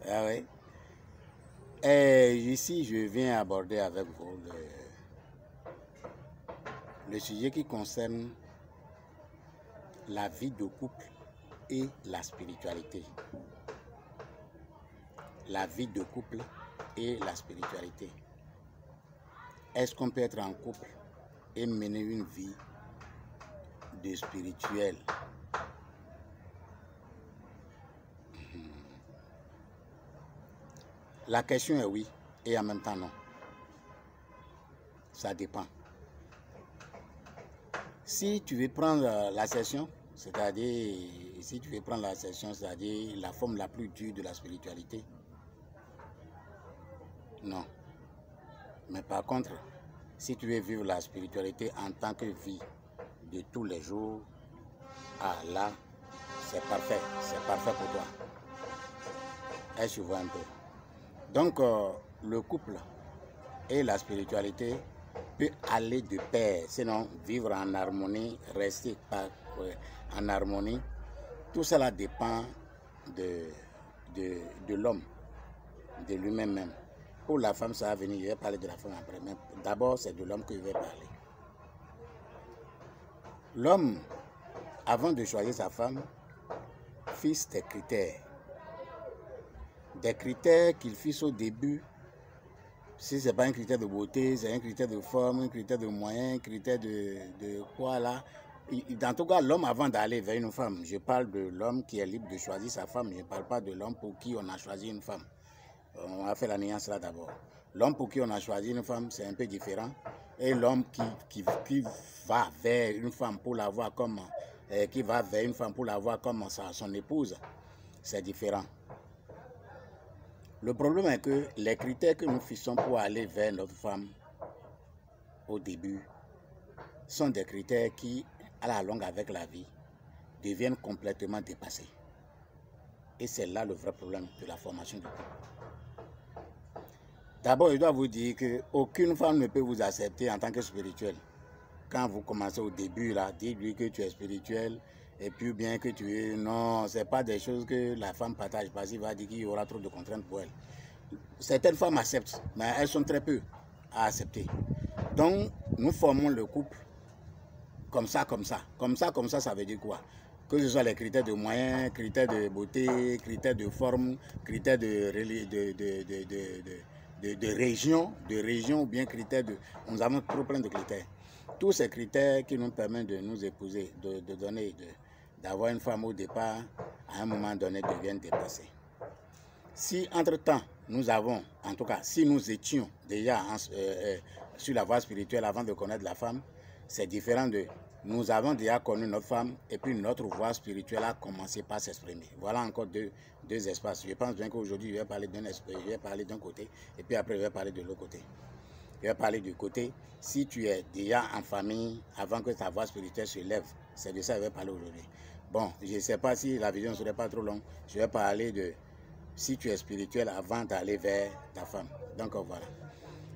Ah oui. Et ici, je viens aborder avec vous le sujet qui concerne la vie de couple et la spiritualité. La vie de couple et la spiritualité. Est-ce qu'on peut être en couple et mener une vie de spirituel? La question est oui et en même temps non. Ça dépend. Si tu veux prendre la session, c'est-à-dire la forme la plus dure de la spiritualité, non. Mais par contre, si tu veux vivre la spiritualité en tant que vie de tous les jours, ah là, c'est parfait pour toi. Est-ce que tu vois un peu? Donc, le couple et la spiritualité peut aller de pair, sinon vivre en harmonie, rester en harmonie. Tout cela dépend de l'homme, de lui-même même. Pour la femme, ça va venir, je vais parler de la femme après, mais d'abord c'est de l'homme que je vais parler. L'homme, avant de choisir sa femme, fixe des critères. Des critères qu'il fixe au début. Si ce n'est pas un critère de beauté, c'est un critère de forme, un critère de moyen, un critère de quoi là. En tout cas, l'homme avant d'aller vers une femme, je parle de l'homme qui est libre de choisir sa femme. Je ne parle pas de l'homme pour qui on a choisi une femme. On va faire la nuance là d'abord. L'homme pour qui on a choisi une femme, c'est un peu différent. Et l'homme qui va vers une femme pour la voir comme, son épouse, c'est différent. Le problème est que les critères que nous fixons pour aller vers notre femme au début sont des critères qui, à la longue avec la vie, deviennent complètement dépassés. Et c'est là le vrai problème de la formation du couple. D'abord, je dois vous dire qu'aucune femme ne peut vous accepter en tant que spirituel. Quand vous commencez au début, là, dites-lui que tu es spirituel et puis bien que tu es... Non, ce n'est pas des choses que la femme partage parce qu'il va dire qu'il y aura trop de contraintes pour elle. Certaines femmes acceptent, mais elles sont très peu à accepter. Donc, nous formons le couple comme ça. Comme ça, ça veut dire quoi? Que ce soit les critères de moyens, critères de beauté, critères de forme, critères de région ou bien critères de... Nous avons trop plein de critères. Tous ces critères qui nous permettent de nous épouser, d'avoir une femme au départ, à un moment donné, deviennent dépassés. Si entre-temps, nous avons, en tout cas, si nous étions déjà sur la voie spirituelle avant de connaître la femme, c'est différent de... Nous avons déjà connu notre femme et puis notre voie spirituelle a commencé par s'exprimer. Voilà encore deux espaces. Je pense bien qu'aujourd'hui, je vais parler d'un côté et puis après, je vais parler de l'autre côté. Je vais parler du côté, si tu es déjà en famille avant que ta voie spirituelle se lève, c'est de ça que je vais parler aujourd'hui. Bon, je ne sais pas si la vision ne serait pas trop longue. Je vais parler de si tu es spirituel avant d'aller vers ta femme. Donc voilà.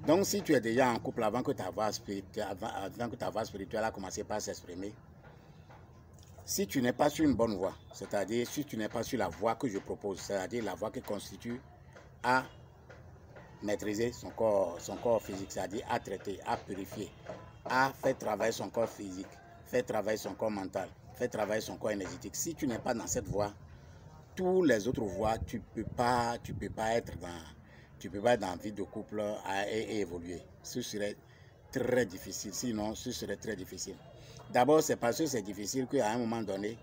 Donc si tu es déjà en couple avant que ta voie spirituelle a commencé par s'exprimer, si tu n'es pas sur une bonne voie, c'est-à-dire si tu n'es pas sur la voie que je propose, c'est-à-dire la voie qui constitue à maîtriser son corps physique, c'est-à-dire à traiter, à purifier, à faire travailler son corps physique, faire travailler son corps mental, faire travailler son corps énergétique. Si tu n'es pas dans cette voie, toutes les autres voies, tu peux pas être dans la vie de couple et évoluer. Ce serait très difficile. Sinon, ce serait très difficile. D'abord, c'est parce que c'est difficile qu'à un moment donné,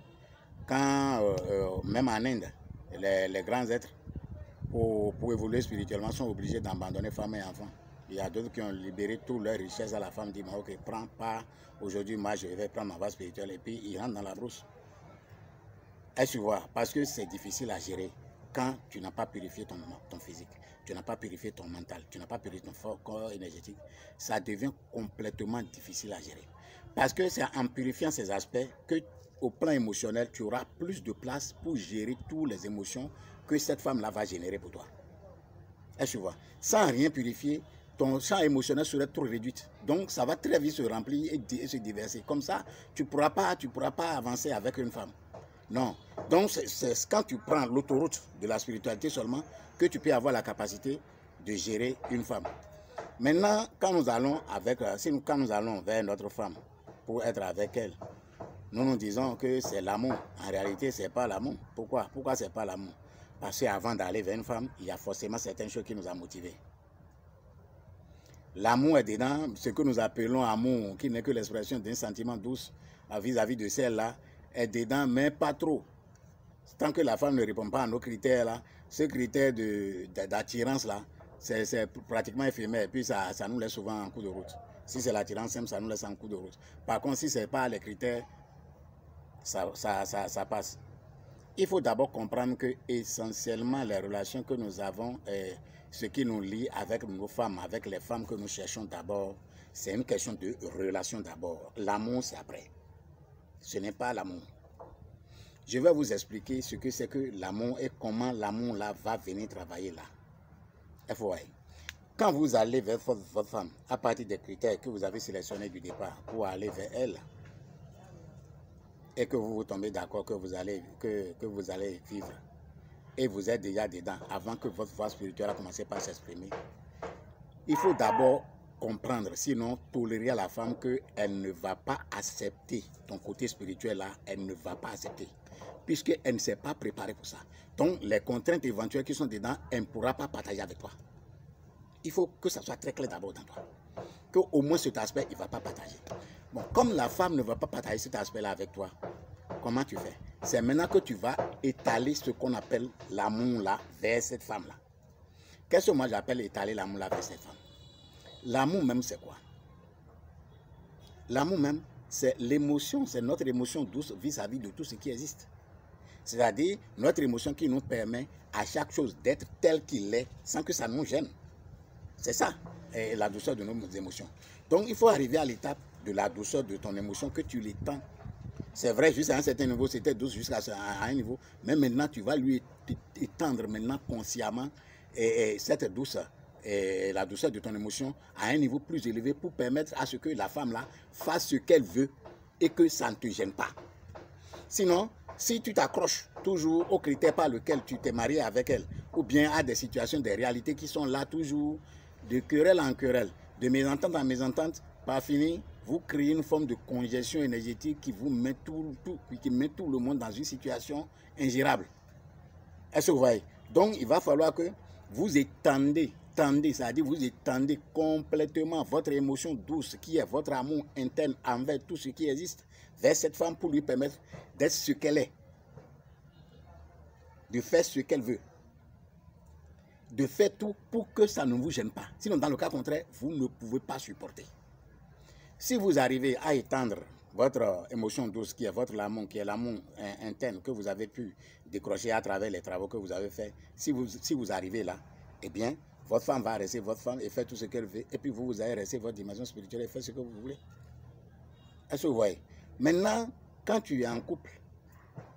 quand même en Inde, les grands êtres, pour évoluer spirituellement, sont obligés d'abandonner femmes et enfants. Il y a d'autres qui ont libéré toute leur richesse à la femme, disent ok, prends pas aujourd'hui, moi je vais prendre ma voie spirituelle, et puis ils rentrent dans la brousse. Est-ce que tu vois? Parce que c'est difficile à gérer quand tu n'as pas purifié ton physique, tu n'as pas purifié ton mental, tu n'as pas purifié ton corps énergétique. Ça devient complètement difficile à gérer. Parce que c'est en purifiant ces aspects que, au plan émotionnel, tu auras plus de place pour gérer toutes les émotions que cette femme-là va générer pour toi. Est-ce que tu vois? Sans rien purifier, ton champ émotionnel serait trop réduit. Donc, ça va très vite se remplir et se déverser. Comme ça, tu ne pourras pas avancer avec une femme. Non. Donc, c'est quand tu prends l'autoroute de la spiritualité seulement que tu peux avoir la capacité de gérer une femme. Maintenant, quand nous allons quand nous allons vers notre femme pour être avec elle, nous disons que c'est l'amour. En réalité, ce n'est pas l'amour. Pourquoi? Pourquoi ce n'est pas l'amour? Parce qu'avant d'aller vers une femme, il y a forcément certaines choses qui nous ont motivés. L'amour est dedans, ce que nous appelons amour, qui n'est que l'expression d'un sentiment douce vis-à-vis de celle-là, est dedans, mais pas trop. Tant que la femme ne répond pas à nos critères, là, ce critère d'attirance-là, c'est pratiquement éphémère, et puis ça nous laisse souvent en coup de route. Si c'est l'attirance simple, ça nous laisse en coup de route. Par contre, si ce n'est pas les critères, ça passe. Il faut d'abord comprendre que essentiellement les relations que nous avons, ce qui nous lie avec nos femmes, avec les femmes que nous cherchons d'abord, c'est une question de relation d'abord. L'amour, c'est après. Ce n'est pas l'amour. Je vais vous expliquer ce que c'est que l'amour et comment l'amour là va venir travailler là. FOI. Quand vous allez vers votre femme, à partir des critères que vous avez sélectionnés du départ pour aller vers elle, et que vous tombez d'accord que vous allez vivre, et vous êtes déjà dedans, avant que votre voix spirituelle a commencé par s'exprimer, il faut d'abord comprendre, sinon tolérer à la femme qu'elle ne va pas accepter ton côté spirituel là, elle ne va pas accepter, puisqu'elle ne s'est pas préparée pour ça. Donc les contraintes éventuelles qui sont dedans, elle ne pourra pas partager avec toi. Il faut que ça soit très clair d'abord dans toi, qu'au moins cet aspect, il ne va pas partager. Bon, comme la femme ne va pas partager cet aspect-là avec toi, comment tu fais? C'est maintenant que tu vas étaler ce qu'on appelle l'amour-là vers cette femme-là. Qu'est-ce que moi j'appelle étaler l'amour-là vers cette femme? L'amour même, c'est quoi? L'amour même, c'est l'émotion, c'est notre émotion douce vis-à-vis de tout ce qui existe. C'est-à-dire notre émotion qui nous permet à chaque chose d'être tel qu'il est sans que ça nous gêne. C'est ça, la douceur de nos émotions. Donc, il faut arriver à l'étape de la douceur de ton émotion, que tu l'étends. C'est vrai, jusqu'à un certain niveau, c'était douce jusqu'à un niveau. Mais maintenant, tu vas lui étendre maintenant consciemment cette douceur, la douceur de ton émotion à un niveau plus élevé pour permettre à ce que la femme-là fasse ce qu'elle veut et que ça ne te gêne pas. Sinon, si tu t'accroches toujours aux critères par lesquels tu t'es marié avec elle, ou bien à des situations, des réalités qui sont là toujours, de querelle en querelle, de mésentente en mésentente, par fini, vous créez une forme de congestion énergétique qui vous met qui met tout le monde dans une situation ingérable. Est-ce que vous voyez? Donc, il va falloir que vous étendez, c'est-à-dire vous étendez complètement votre émotion douce, qui est votre amour interne envers tout ce qui existe, vers cette femme pour lui permettre d'être ce qu'elle est, de faire ce qu'elle veut, de faire tout pour que ça ne vous gêne pas. Sinon, dans le cas contraire, vous ne pouvez pas supporter. Si vous arrivez à étendre votre émotion douce, qui est votre amour, qui est l'amour interne que vous avez pu décrocher à travers les travaux que vous avez faits, si vous arrivez là, eh bien, votre femme va rester votre femme et faire tout ce qu'elle veut, et puis vous allez rester votre dimension spirituelle et faire ce que vous voulez. Est-ce que vous voyez? Maintenant, quand tu es en couple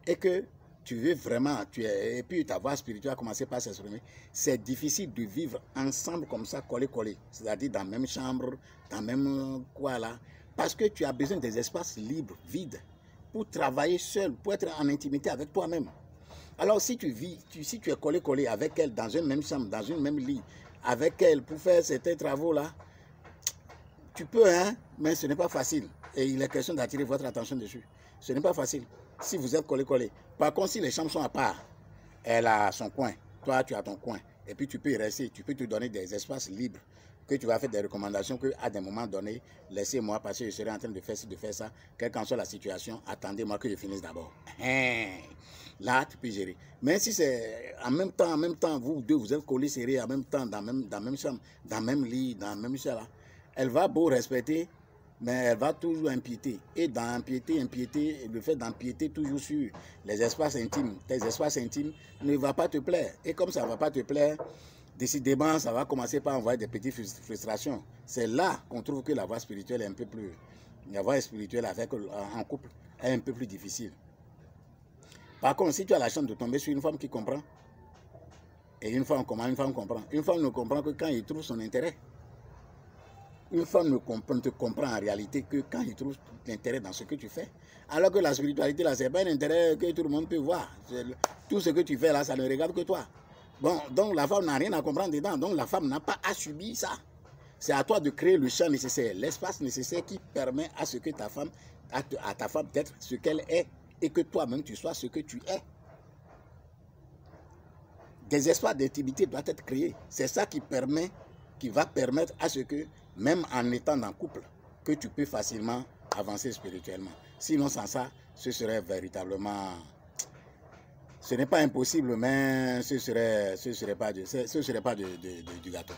et que tu veux vraiment, et puis ta voix spirituelle a commencé par s'exprimer, c'est difficile de vivre ensemble comme ça, collé, c'est-à-dire dans la même chambre, dans le même quoi là, parce que tu as besoin des espaces libres, vides, pour travailler seul, pour être en intimité avec toi-même. Alors si tu vis, si tu es collé avec elle dans une même chambre, dans une même lit, avec elle pour faire certains travaux là, tu peux, hein, mais ce n'est pas facile. Et il est question d'attirer votre attention dessus. Ce n'est pas facile si vous êtes collé. Par contre, si les chambres sont à part, elle a son coin, toi tu as ton coin, et puis tu peux y rester, tu peux te donner des espaces libres, que tu vas faire des recommandations qu'à des moments donnés, laissez-moi parce que je serai en train de faire ci, de faire ça, quelle qu'en soit la situation, attendez-moi que je finisse d'abord. Là, tu peux gérer. Mais si c'est en même temps, vous deux, vous êtes collés serrés en même temps, dans la même chambre, dans le même lit, dans le même chat là, elle va beau respecter, mais elle va toujours empiéter. Et dans empiéter, le fait d'empiéter toujours sur les espaces intimes, tes espaces intimes ne va pas te plaire. Et comme ça ne va pas te plaire, décidément, ça va commencer par envoyer des petites frustrations. C'est là qu'on trouve que la voie spirituelle est un peu plus... La voie spirituelle en couple est un peu plus difficile. Par contre, si tu as la chance de tomber sur une femme qui comprend, et une femme comprend, une femme ne comprend que quand il trouve son intérêt. une femme ne te comprend en réalité que quand il trouve l'intérêt dans ce que tu fais. Alors que la spiritualité, là, c'est pas un intérêt que tout le monde peut voir. Tout ce que tu fais là, ça ne regarde que toi. Bon, donc la femme n'a rien à comprendre dedans. Donc la femme n'a pas à subir ça. C'est à toi de créer le champ nécessaire, l'espace nécessaire qui permet à ce que ta femme, à ta femme d'être ce qu'elle est et que toi-même tu sois ce que tu es. Des espaces d'intimité doivent être créés. C'est ça qui va permettre à ce que, même en étant en couple, que tu peux facilement avancer spirituellement. Sinon, sans ça, ce serait véritablement... Ce n'est pas impossible, mais ce serait pas du gâteau.